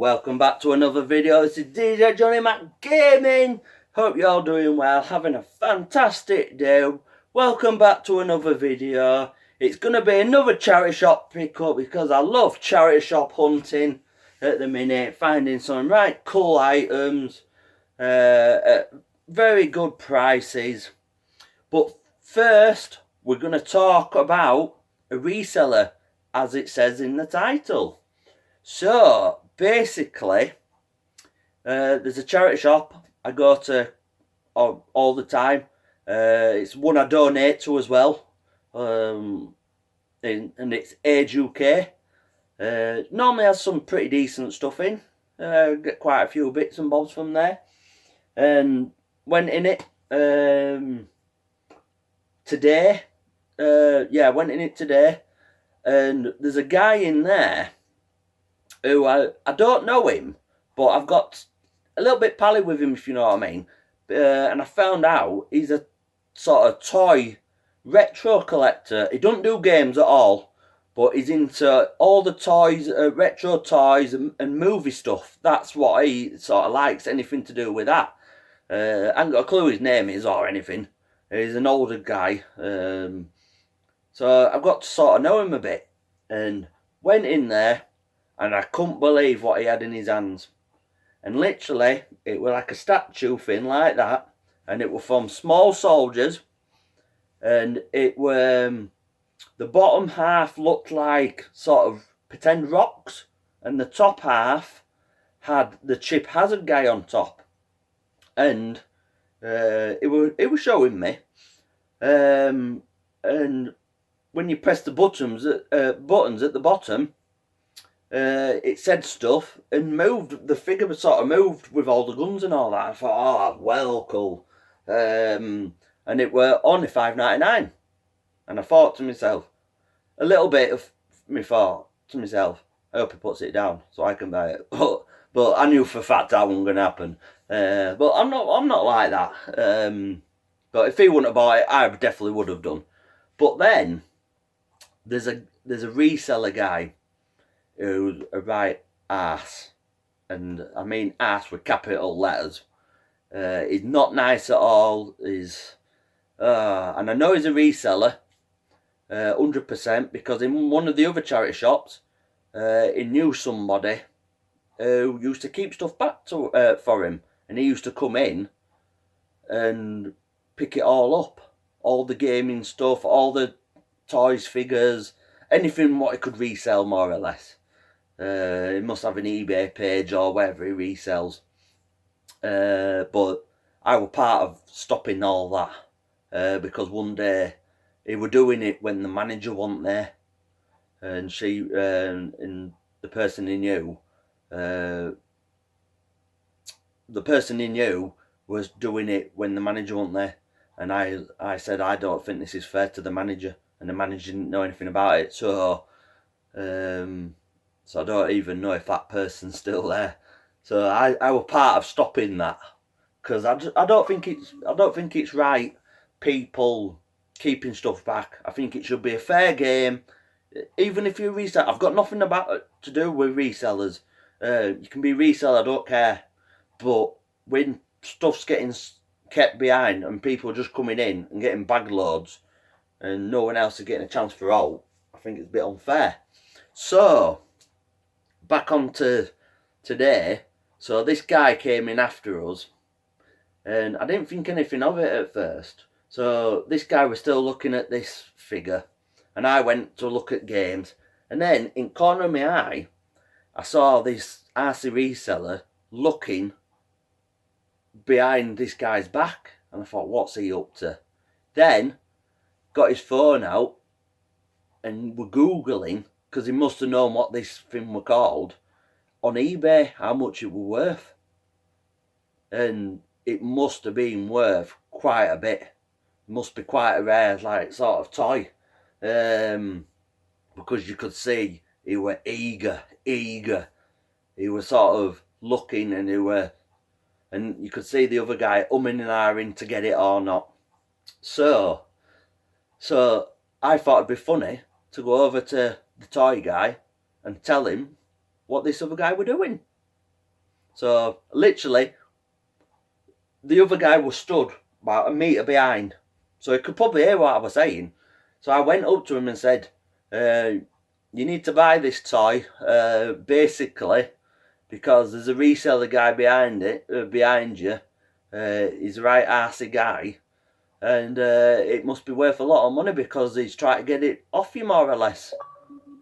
welcome back to another video. This is DJ Johnny Mac Gaming. Hope you're all doing well, having a fantastic day. Welcome back to another video. It's going to be another charity shop pickup because I love charity shop hunting at the minute. Finding some right cool items at very good prices. But first, we're going to talk about a reseller, as it says in the title. So, basically, there's a charity shop I go to all the time. It's one I donate to as well. And it's Age UK. Normally has some pretty decent stuff in. Get quite a few bits and bobs from there. And went in it today. Went in it today. And there's a guy in there who I don't know him, but I've got a little bit pally with him, if you know what I mean. And I found out he's a sort of toy retro collector. He don't do games at all, but he's into all the toys, retro toys and movie stuff. That's what he sort of likes, anything to do with that. I haven't got a clue his name is or anything. He's an older guy. So I've got to sort of know him a bit. And went in there, and I couldn't believe what he had in his hands. And literally, it was like a statue thing like that. And it was from small soldiers. And it were, the bottom half looked like sort of pretend rocks. And the top half had the Chip Hazard guy on top. And it was showing me. And when you press the buttons at the bottom, it said stuff and moved. The figure was sort of moved with all the guns and all that. I thought, oh, well, cool. And it were only $5.99. And I thought to myself, a little bit of me thought to myself, I hope he puts it down so I can buy it. But I knew for a fact that wasn't going to happen. But I'm not like that. But if he wouldn't have bought it, I definitely would have done. But then there's a reseller guy who's a right ass, and I mean ass with capital letters. He's not nice at all. And I know he's a reseller, 100%, because in one of the other charity shops, he knew somebody who used to keep stuff back to for him, and he used to come in and pick it all up, all the gaming stuff, all the toys, figures, anything what he could resell more or less. He must have an eBay page or wherever he resells. But I was part of stopping all that because one day he were doing it when the manager wasn't there, and and the person he knew, was doing it when the manager wasn't there, and I said I don't think this is fair to the manager, and the manager didn't know anything about it, so I don't even know if that person's still there. So I was part of stopping that, because I don't think it's right people keeping stuff back. I think it should be a fair game. Even if you resell, I've got nothing to do with resellers. You can be reseller, I don't care. But when stuff's getting kept behind and people are just coming in and getting bag loads and no one else is getting a chance for out, I think it's a bit unfair. So back on to today. So this guy came in after us, and I didn't think anything of it at first. So this guy was still looking at this figure, and I went to look at games, and then in corner of my eye I saw this RC reseller looking behind this guy's back, and I thought, what's he up to? Then got his phone out and we're googling, because he must have known what this thing were called, on eBay, how much it were worth. And it must have been worth quite a bit. It must be quite a rare, like, sort of toy. Because you could see he were eager. He was sort of looking, and you could see the other guy umming and ahhing to get it or not. So I thought it'd be funny to go over to the toy guy and tell him what this other guy were doing. So literally, the other guy was stood about a metre behind, so he could probably hear what I was saying. So I went up to him and said, you need to buy this toy, basically, because there's a reseller guy behind you. He's a right arsey guy, and it must be worth a lot of money because he's trying to get it off you, more or less.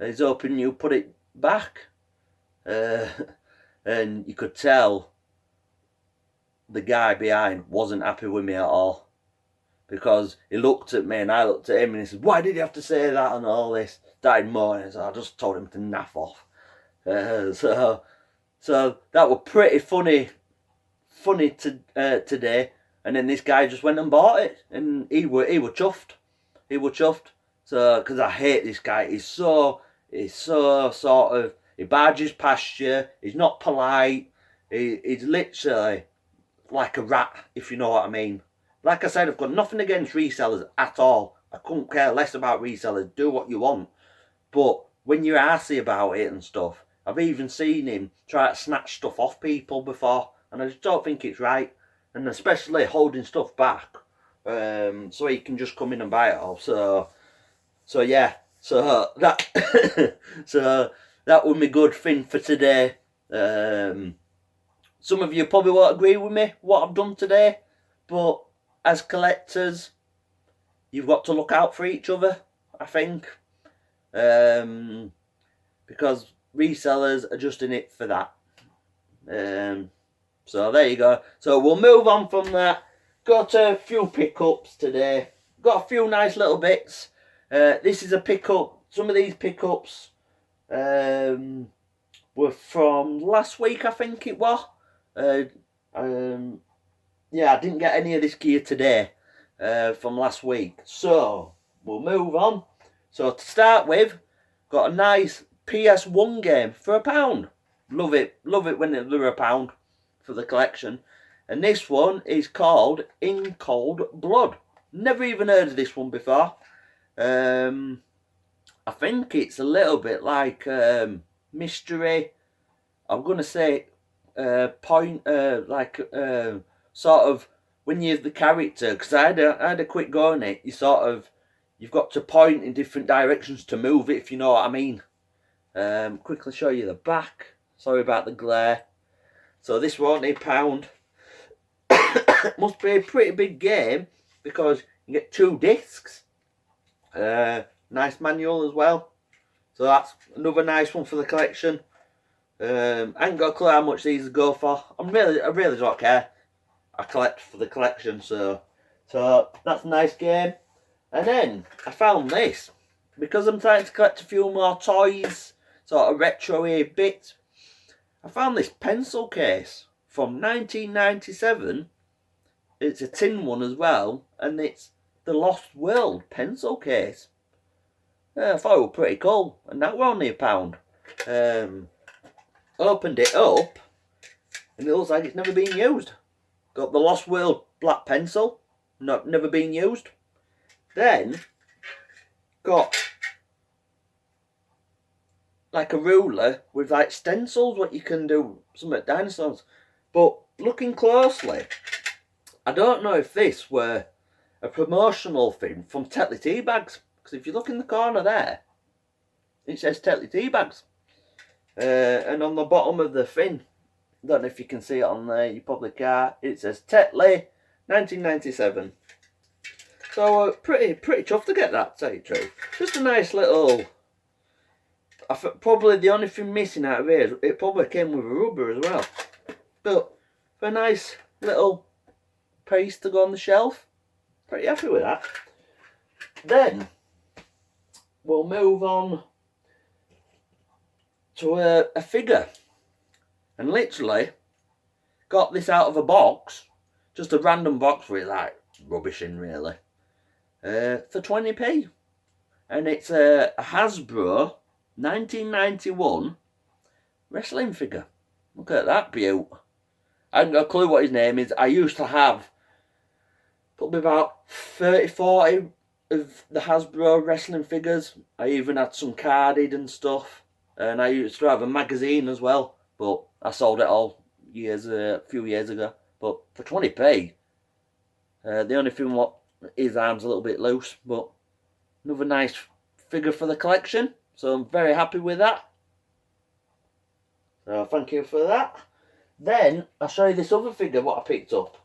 He's hoping you put it back. And you could tell the guy behind wasn't happy with me at all, because he looked at me and I looked at him and he said, why did you have to say that and all this? Died moaning, so I just told him to naff off. So that was pretty funny today. And then this guy just went and bought it, and he were chuffed. He were chuffed. So, because I hate this guy. He's so sort of, he barges past you. He's not polite. He's literally like a rat, if you know what I mean. Like I said, I've got nothing against resellers at all. I couldn't care less about resellers. Do what you want. But when you're arsey about it and stuff, I've even seen him try to snatch stuff off people before, and I just don't think it's right. And especially holding stuff back, so he can just come in and buy it all. So yeah. So that so that was my good thing for today. Some of you probably won't agree with me what I've done today, but as collectors, you've got to look out for each other, I think, because resellers are just in it for that. So there you go. So we'll move on from that. Got a few pickups today. Got a few nice little bits. This is a pickup. Some of these pickups were from last week, I think it was. Yeah, I didn't get any of this gear today from last week. So we'll move on. So to start with, got a nice PS1 game for £1. Love it when they're £1 for the collection. And this one is called In Cold Blood. Never even heard of this one before. I think it's a little bit like mystery. I'm gonna say sort of when you're the character, because I had a quick go on it. You've got to point in different directions to move it, if you know what I mean. Quickly show you the back. Sorry about the glare. So this won't need £1. Must be a pretty big game because you get 2 discs. Nice manual as well. So that's another nice one for the collection. I ain't got a clue how much these go for. I really don't care. I collect for the collection, so that's a nice game. And then I found this, because I'm trying to collect a few more toys, sort of retro-y bits. I found this pencil case from 1997. It's a tin one as well, and it's the Lost World pencil case. I thought it was pretty cool, and that was only £1. Opened it up, and it looks like it's never been used. Got the Lost World black pencil, never been used. Then got like a ruler with like stencils, what you can do, some at dinosaurs. But looking closely, I don't know if this were a promotional thing from Tetley Tea Bags, because if you look in the corner there, it says Tetley Tea Bags. And on the bottom of the thing, I don't know if you can see it on there, you probably can't, it says Tetley 1997. So pretty chuffed to get that, to tell you the truth. Just a nice little, probably the only thing missing out of here is it probably came with a rubber as well. But for a nice little piece to go on the shelf, pretty happy with that. Then we'll move on to a figure, and literally got this out of a box, just a random box with like rubbish in really, for 20p, and it's a Hasbro 1991 wrestling figure. Look at that beaut. I haven't got a clue what his name is. I used to have probably about 30-40 of the Hasbro wrestling figures. I even had some carded and stuff, and I used to have a magazine as well, but I sold it all a few years ago. But for 20p, the only thing what his arm's a little bit loose, but another nice figure for the collection. So I'm very happy with that. So thank you for that. Then I'll show you this other figure what I picked up.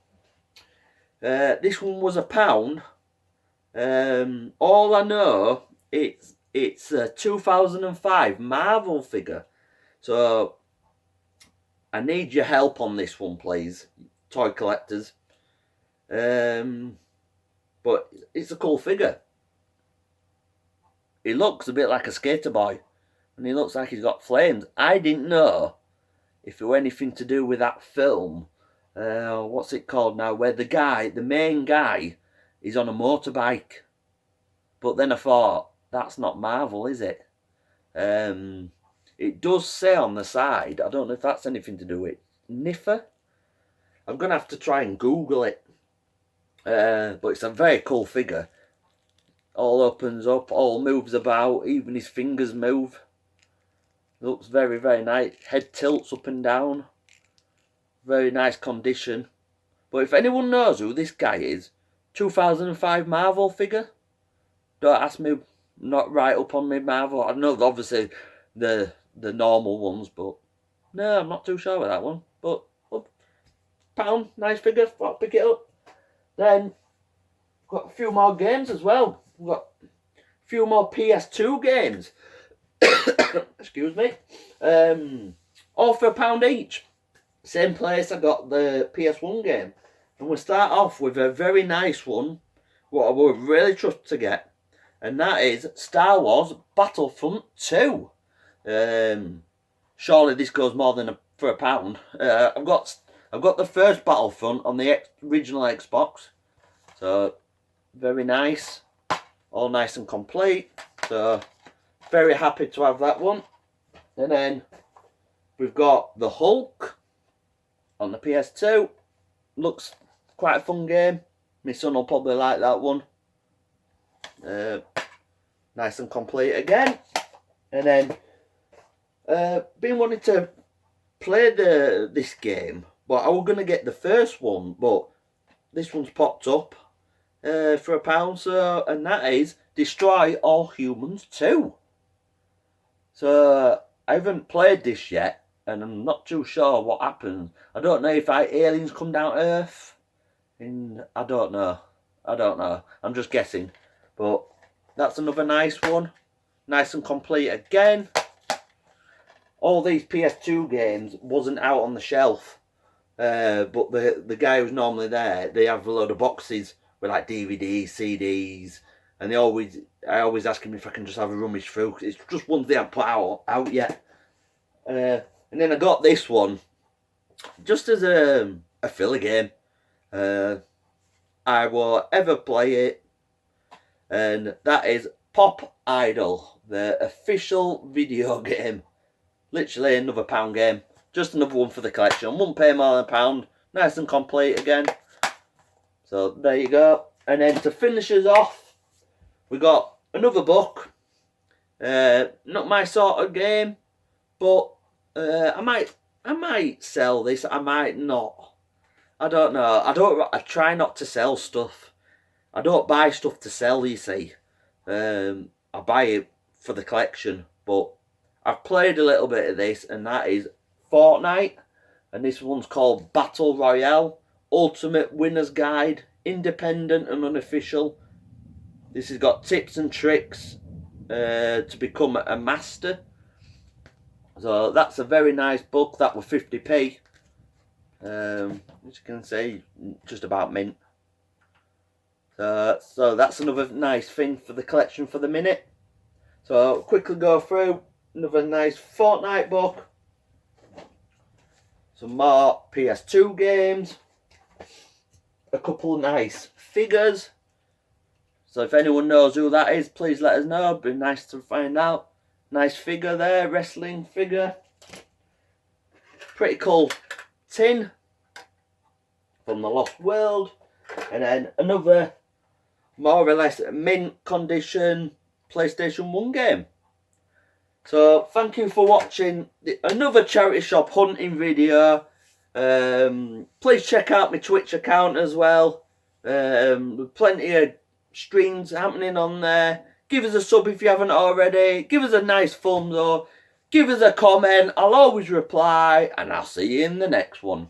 This one was £1. All I know, it's a 2005 Marvel figure. So I need your help on this one, please, toy collectors. But it's a cool figure. He looks a bit like a skater boy, and he looks like he's got flames. I didn't know if it were anything to do with that film. What's it called now? Where the main guy, is on a motorbike. But then I thought, that's not Marvel, is it? It does say on the side, I don't know if that's anything to do with Niffer. I'm going to have to try and Google it. But it's a very cool figure. All opens up, all moves about, even his fingers move. Looks very, very nice. Head tilts up and down. Very nice condition. But if anyone knows who this guy is, 2005 Marvel figure, don't ask me, not right up on me Marvel. I know obviously the normal ones, but no, I'm not too sure with that one. But £1, nice figure, I'll pick it up. Then got a few more games as well. We've got a few more PS2 games. Excuse me. All for £1 each. Same place I got the PS1 game. And we'll start off with a very nice one, what I would really trust to get. And that is Star Wars Battlefront 2. Surely this goes more than for £1. I've got the first Battlefront on the original Xbox. So very nice. All nice and complete. So very happy to have that one. And then we've got the Hulk on the PS2. Looks quite a fun game. My son will probably like that one. Nice and complete again. And then been wanting to play this game, but I was going to get the first one, but this one's popped up for £1. So, and that is Destroy All Humans 2. So I haven't played this yet, and I'm not too sure what happens. I don't know if aliens come down to Earth. I don't know. I'm just guessing. But that's another nice one. Nice and complete again. All these PS2 games wasn't out on the shelf. But the guy who's normally there, they have a load of boxes with like DVDs, CDs. And I always ask him if I can just have a rummage through. Cause it's just ones they haven't put out yet. And then I got this one. Just as a filler game. I will ever play it. And that is Pop Idol, the official video game. Literally another £1 game. Just another one for the collection. Wouldn't pay more than £1. Nice and complete again. So there you go. And then to finish us off, we got another book. Not my sort of game, but I might sell this. I might not. I don't know. I try not to sell stuff. I don't buy stuff to sell, you see. I buy it for the collection. But I've played a little bit of this, and that is Fortnite. And this one's called Battle Royale. Ultimate Winner's Guide. Independent and unofficial. This has got tips and tricks to become a master. So that's a very nice book. That was 50p. As you can see, just about mint. So that's another nice thing for the collection for the minute. So quickly go through another nice Fortnite book. Some more PS2 games. A couple of nice figures. So if anyone knows who that is, please let us know. It'd be nice to find out. Nice figure there, wrestling figure. Pretty cool tin from the Lost World. And then another more or less mint condition PlayStation 1 game. So thank you for watching another charity shop hunting video. Please check out my Twitch account as well. Plenty of streams happening on there. Give us a sub if you haven't already. Give us a nice thumbs up. Give us a comment. I'll always reply, and I'll see you in the next one.